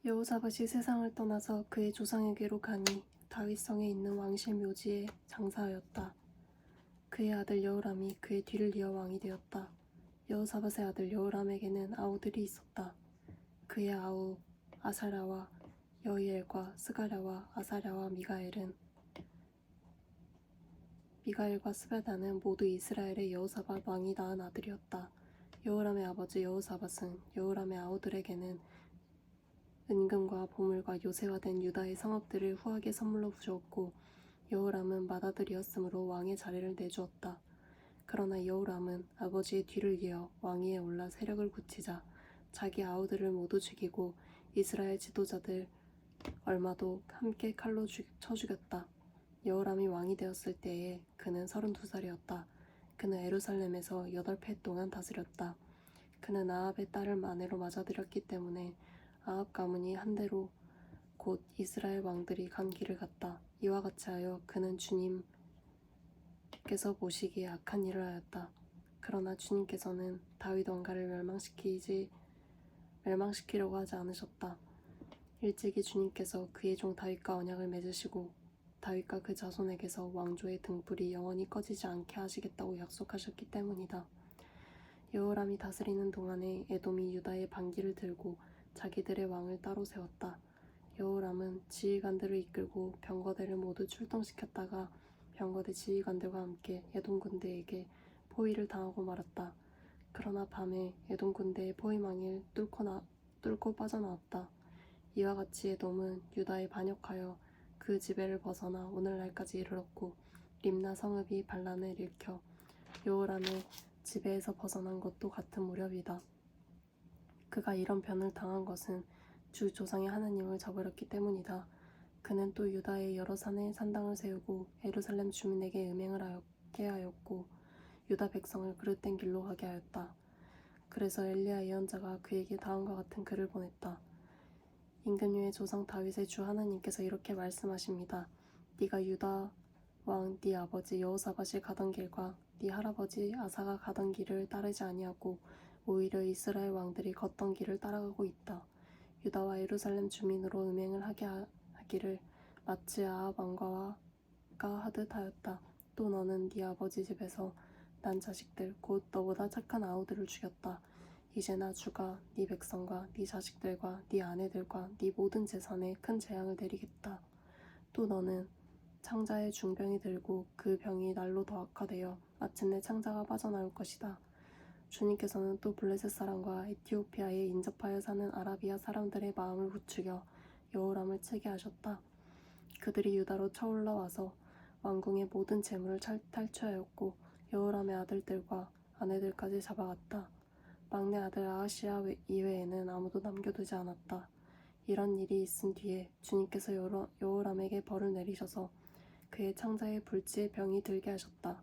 여호사밧이 세상을 떠나서 그의 조상에게로 가니 다윗성에 있는 왕실 묘지에 장사하였다. 그의 아들 여호람이 그의 뒤를 이어 왕이 되었다. 여호사밧의 아들 여호람에게는 아우들이 있었다. 그의 아우 아사랴와 여히엘과 스가랴와 아사랴와 미가엘과 스베다는 모두 이스라엘의 여호사밧 왕이 낳은 아들이었다. 여호람의 아버지 여호사밧은 여호람의 아우들에게는 은금과 보물과 요새화된 유다의 성읍들을 후하게 선물로 주었고 여호람은 맏아들이었으므로 왕의 자리를 내주었다. 그러나 여호람은 아버지의 뒤를 이어 왕위에 올라 세력을 굳히자 자기 아우들을 모두 죽이고 이스라엘 지도자들 얼마도 함께 칼로 쳐 죽였다. 여호람이 왕이 되었을 때에 그는 32살이었다. 그는 예루살렘에서 8해 동안 다스렸다. 그는 아합의 딸을 아내로 맞아들였기 때문에 아합 가문이 한대로 곧 이스라엘 왕들이 간 길을 갔다. 이와 같이 하여 그는 주님께서 보시기에 악한 일을 하였다. 그러나 주님께서는 다윗 왕가를 멸망시키려고 하지 않으셨다. 일찍이 주님께서 그의 종 다윗과 언약을 맺으시고 다윗과 그 자손에게서 왕조의 등불이 영원히 꺼지지 않게 하시겠다고 약속하셨기 때문이다. 여호람이 다스리는 동안에 에돔이 유다의 반기를 들고 자기들의 왕을 따로 세웠다. 여호람은 지휘관들을 이끌고 병거대를 모두 출동시켰다가 병거대 지휘관들과 함께 에돔 군대에게 포위를 당하고 말았다. 그러나 밤에 에돔 군대의 포위망을 뚫고 빠져나왔다. 이와 같이 에돔은 유다에 반역하여 그 지배를 벗어나 오늘날까지 이르렀고 림나 성읍이 반란을 일으켜 여호람의 지배에서 벗어난 것도 같은 무렵이다. 그가 이런 변을 당한 것은 주 조상의 하나님을 저버렸기 때문이다. 그는 또 유다의 여러 산에 산당을 세우고 예루살렘 주민에게 음행을 하게 하였고 유다 백성을 그릇된 길로 가게 하였다. 그래서 엘리야 예언자가 그에게 다음과 같은 글을 보냈다. 임금님의 조상 다윗의 주 하나님께서 이렇게 말씀하십니다. 네가 유다 왕 네 아버지 여호사밧이 가던 길과 네 할아버지 아사가 가던 길을 따르지 아니하고 오히려 이스라엘 왕들이 걷던 길을 따라가고 있다. 유다와 예루살렘 주민으로 음행을 하기를 마치 아합 왕가가 하듯 하였다. 또 너는 네 아버지 집에서 난 자식들 곧 너보다 착한 아우들을 죽였다. 이제나 주가 네 백성과 네 자식들과 네 아내들과 네 모든 재산에 큰 재앙을 내리겠다. 또 너는 창자의 중병이 들고 그 병이 날로 더 악화되어 마침내 창자가 빠져나올 것이다. 주님께서는 또 블레셋 사람과 에티오피아에 인접하여 사는 아라비아 사람들의 마음을 부추겨 여호람을 치게 하셨다. 그들이 유다로 쳐올라 와서 왕궁의 모든 재물을 탈취하였고 여호람의 아들들과 아내들까지 잡아갔다. 막내 아들 아하시아 이외에는 아무도 남겨두지 않았다. 이런 일이 있은 뒤에 주님께서 여호람에게 벌을 내리셔서 그의 창자에 불치의 병이 들게 하셨다.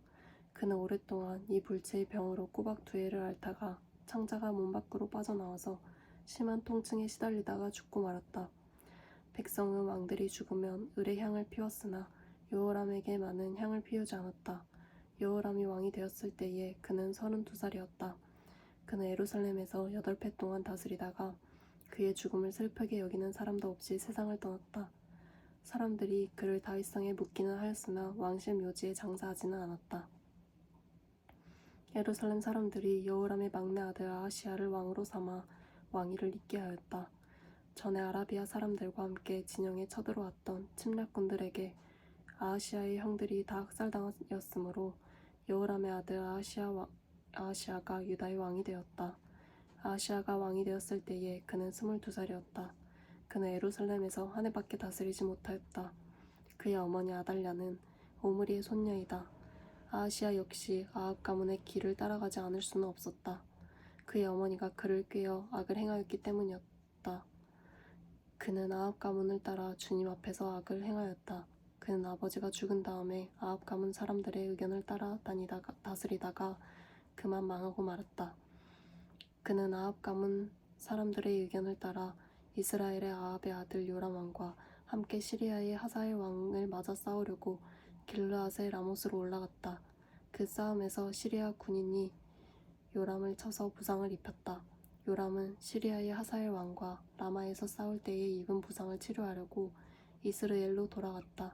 그는 오랫동안 이 불치의 병으로 꼬박 2해를 앓다가 창자가 몸 밖으로 빠져나와서 심한 통증에 시달리다가 죽고 말았다. 백성은 왕들이 죽으면 을의 향을 피웠으나 여호람에게만은 향을 피우지 않았다. 여호람이 왕이 되었을 때에 그는 32살이었다. 그는 예루살렘에서 8해 동안 다스리다가 그의 죽음을 슬프게 여기는 사람도 없이 세상을 떠났다. 사람들이 그를 다윗성에 묻기는 하였으나 왕실 묘지에 장사하지는 않았다. 예루살렘 사람들이 여호람의 막내 아들 아하시아를 왕으로 삼아 왕위를 잇게 하였다. 전에 아라비아 사람들과 함께 진영에 쳐들어왔던 침략군들에게 아하시아의 형들이 다 학살당하였으므로 여호람의 아들 아하시아가 유다의 왕이 되었다. 아하시아가 왕이 되었을 때에 그는 22살이었다. 그는 예루살렘에서 한 해밖에 다스리지 못하였다. 그의 어머니 아달랴는 오므리의 손녀이다. 아하시아 역시 아합 가문의 길을 따라가지 않을 수는 없었다. 그의 어머니가 그를 꾀어 악을 행하였기 때문이었다. 그는 아합 가문을 따라 주님 앞에서 악을 행하였다. 그는 아버지가 죽은 다음에 아합 가문 사람들의 의견을 따라 다스리다가 그만 망하고 말았다. 그는 아합 가문 사람들의 의견을 따라 이스라엘의 아합의 아들 요람 왕과 함께 시리아의 하사엘 왕을 맞아 싸우려고 길르앗의 라못으로 올라갔다. 그 싸움에서 시리아 군인이 요람을 쳐서 부상을 입혔다. 요람은 시리아의 하사엘 왕과 라마에서 싸울 때에 입은 부상을 치료하려고 이스라엘로 돌아갔다.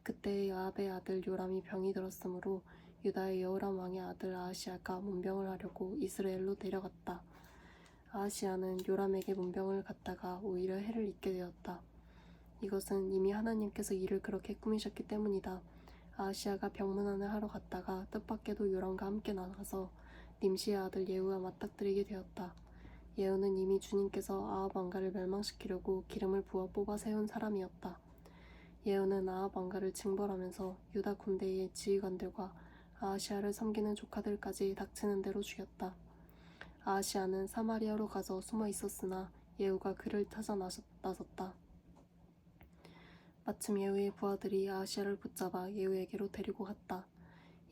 그때 여압의 아들 요람이 병이 들었으므로 유다의 여호람 왕의 아들 아하시아가 문병을 하려고 이스라엘로 데려갔다. 아하시아는 요람에게 문병을 갖다가 오히려 해를 입게 되었다. 이것은 이미 하나님께서 일을 그렇게 꾸미셨기 때문이다. 아하시아가 병문안을 하러 갔다가 뜻밖에도 요람과 함께 나가서 님시의 아들 예후와 맞닥뜨리게 되었다. 예후는 이미 주님께서 아합 왕가를 멸망시키려고 기름을 부어 뽑아 세운 사람이었다. 예후는 아합 왕가를 징벌하면서 유다 군대의 지휘관들과 아하시아를 섬기는 조카들까지 닥치는 대로 죽였다. 아하시아는 사마리아로 가서 숨어 있었으나 예후가 그를 찾아 나섰다. 마침 예후의 부하들이 아하시아를 붙잡아 예후에게로 데리고 갔다.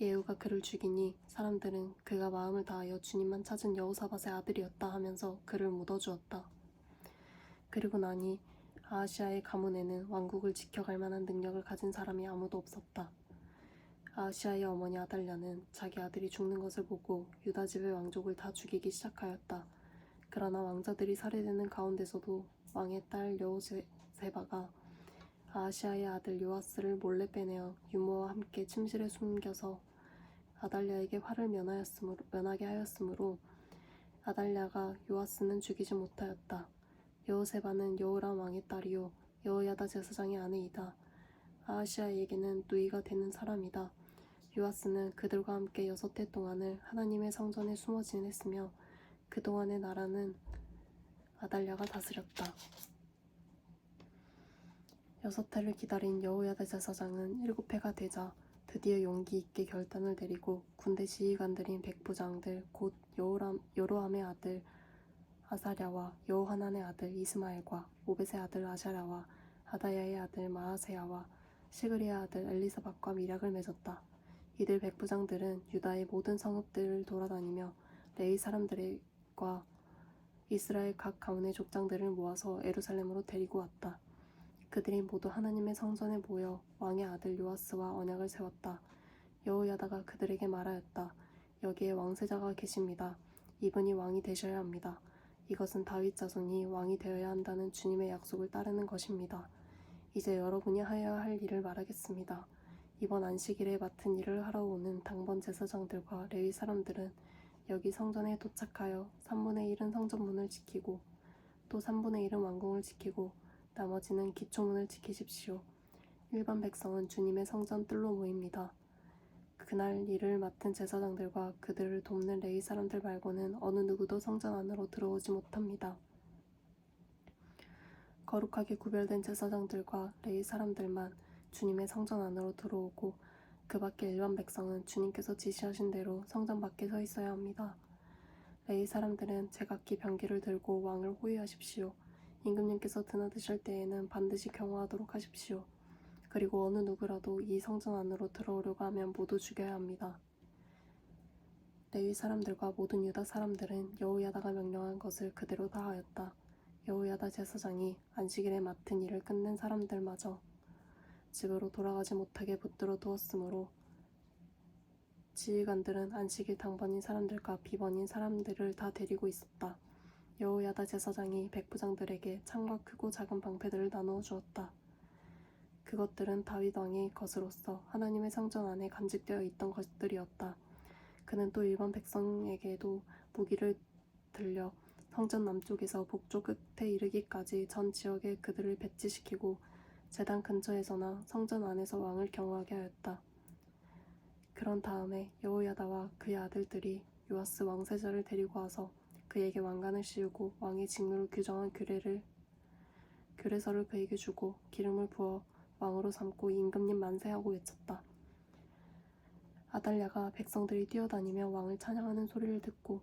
예후가 그를 죽이니 사람들은 그가 마음을 다하여 주님만 찾은 여호사밧의 아들이었다 하면서 그를 묻어주었다. 그리고 나니 아하시아의 가문에는 왕국을 지켜갈 만한 능력을 가진 사람이 아무도 없었다. 아하시아의 어머니 아달랴는 자기 아들이 죽는 것을 보고 유다 집의 왕족을 다 죽이기 시작하였다. 그러나 왕자들이 살해되는 가운데서도 왕의 딸 여호세바가 아하시아의 아들 요아스를 몰래 빼내어 유모와 함께 침실에 숨겨서 아달랴에게 화를 면하게 하였으므로 아달랴가 요아스는 죽이지 못하였다. 여호세바는 여호람 왕의 딸이요 여호야다 제사장의 아내이다. 아하시아에게는 누이가 되는 사람이다. 요아스는 그들과 함께 6해 동안을 하나님의 성전에 숨어 지냈으며 그동안의 나라는 아달랴가 다스렸다. 6해를 기다린 여호야다 제사장은 7해가 되자 드디어 용기 있게 결단을 내리고 군대 지휘관들인 백부장들 곧 여로함의 아들 아사랴와 여호하난의 아들 이스마엘과 오벳의 아들 아샤랴와 아다야의 아들 마아세야와 시그리의 아들 엘리사박과 밀약을 맺었다. 이들 백부장들은 유다의 모든 성읍들을 돌아다니며 레위 사람들과 이스라엘 각 가문의 족장들을 모아서 예루살렘으로 데리고 왔다. 그들이 모두 하나님의 성전에 모여 왕의 아들 요아스와 언약을 세웠다. 여호야다가 그들에게 말하였다. 여기에 왕세자가 계십니다. 이분이 왕이 되셔야 합니다. 이것은 다윗 자손이 왕이 되어야 한다는 주님의 약속을 따르는 것입니다. 이제 여러분이 하여야 할 일을 말하겠습니다. 이번 안식일에 맡은 일을 하러 오는 당번 제사장들과 레위 사람들은 여기 성전에 도착하여 3분의 1은 성전문을 지키고 또 3분의 1은 왕궁을 지키고 나머지는 기초문을 지키십시오. 일반 백성은 주님의 성전 뜰로 모입니다. 그날 일을 맡은 제사장들과 그들을 돕는 레위 사람들 말고는 어느 누구도 성전 안으로 들어오지 못합니다. 거룩하게 구별된 제사장들과 레위 사람들만 주님의 성전 안으로 들어오고 그 밖에 일반 백성은 주님께서 지시하신 대로 성전 밖에 서 있어야 합니다. 레위 사람들은 제각기 병기를 들고 왕을 호위하십시오. 임금님께서 드나드실 때에는 반드시 경호하도록 하십시오. 그리고 어느 누구라도 이 성전 안으로 들어오려고 하면 모두 죽여야 합니다. 레위 사람들과 모든 유다 사람들은 여호야다가 명령한 것을 그대로 다 하였다. 여호야다 제사장이 안식일에 맡은 일을 끝낸 사람들마저 집으로 돌아가지 못하게 붙들어 두었으므로 지휘관들은 안식일 당번인 사람들과 비번인 사람들을 다 데리고 있었다. 여호야다 제사장이 백부장들에게 창과 크고 작은 방패들을 나누어 주었다. 그것들은 다윗 왕의 것으로서 하나님의 성전 안에 간직되어 있던 것들이었다. 그는 또 일반 백성에게도 무기를 들려 성전 남쪽에서 북쪽 끝에 이르기까지 전 지역에 그들을 배치시키고 제단 근처에서나 성전 안에서 왕을 경호하게 하였다. 그런 다음에 여호야다와 그의 아들들이 요아스 왕세자를 데리고 와서 그에게 왕관을 씌우고 왕의 직무를 규정한 규례서를 그에게 주고 기름을 부어 왕으로 삼고 임금님 만세하고 외쳤다. 아달랴가 백성들이 뛰어다니며 왕을 찬양하는 소리를 듣고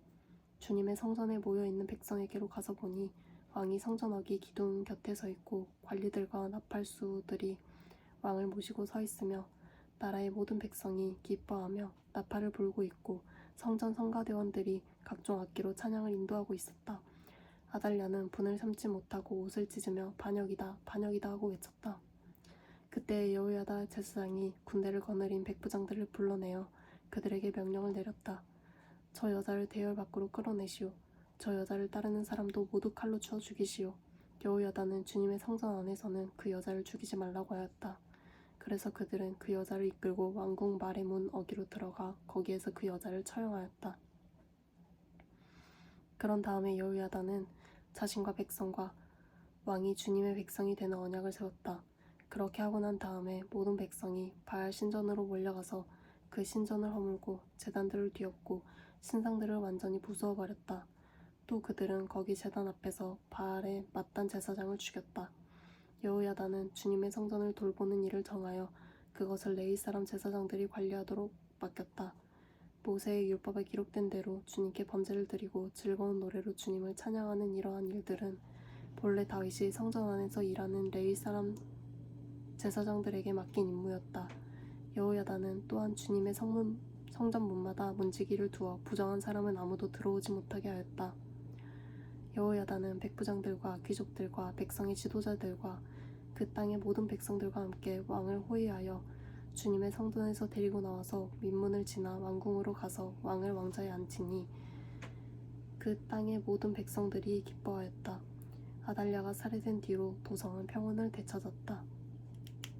주님의 성전에 모여있는 백성에게로 가서 보니 왕이 성전 어기 기둥 곁에 서 있고 관리들과 나팔수들이 왕을 모시고 서 있으며 나라의 모든 백성이 기뻐하며 나팔을 불고 있고 성전 성가대원들이 각종 악기로 찬양을 인도하고 있었다. 아달랴는 분을 참지 못하고 옷을 찢으며 반역이다 반역이다 하고 외쳤다. 그때 여호야다 제사장이 군대를 거느린 백부장들을 불러내어 그들에게 명령을 내렸다. 저 여자를 대열 밖으로 끌어내시오. 저 여자를 따르는 사람도 모두 칼로 추어 죽이시오. 여호야다는 주님의 성전 안에서는 그 여자를 죽이지 말라고 하였다. 그래서 그들은 그 여자를 이끌고 왕궁 말의 문 어기로 들어가 거기에서 그 여자를 처형하였다. 그런 다음에 여호야다는 자신과 백성과 왕이 주님의 백성이 되는 언약을 세웠다. 그렇게 하고 난 다음에 모든 백성이 바알 신전으로 몰려가서 그 신전을 허물고 제단들을 뒤엎고 신상들을 완전히 부수어버렸다. 또 그들은 거기 제단 앞에서 바알의 맏단 제사장을 죽였다. 여호야다는 주님의 성전을 돌보는 일을 정하여 그것을 레위 사람 제사장들이 관리하도록 맡겼다. 모세의 율법에 기록된 대로 주님께 번제를 드리고 즐거운 노래로 주님을 찬양하는 이러한 일들은 본래 다윗이 성전 안에서 일하는 레위 사람 제사장들에게 맡긴 임무였다. 여호야다는 또한 주님의 성전 문마다 문지기를 두어 부정한 사람은 아무도 들어오지 못하게 하였다. 여호야다는 백부장들과 귀족들과 백성의 지도자들과 그 땅의 모든 백성들과 함께 왕을 호위하여 주님의 성전에서 데리고 나와서 민문을 지나 왕궁으로 가서 왕을 왕좌에 앉히니 그 땅의 모든 백성들이 기뻐하였다. 아달랴가 살해된 뒤로 도성은 평온을 되찾았다.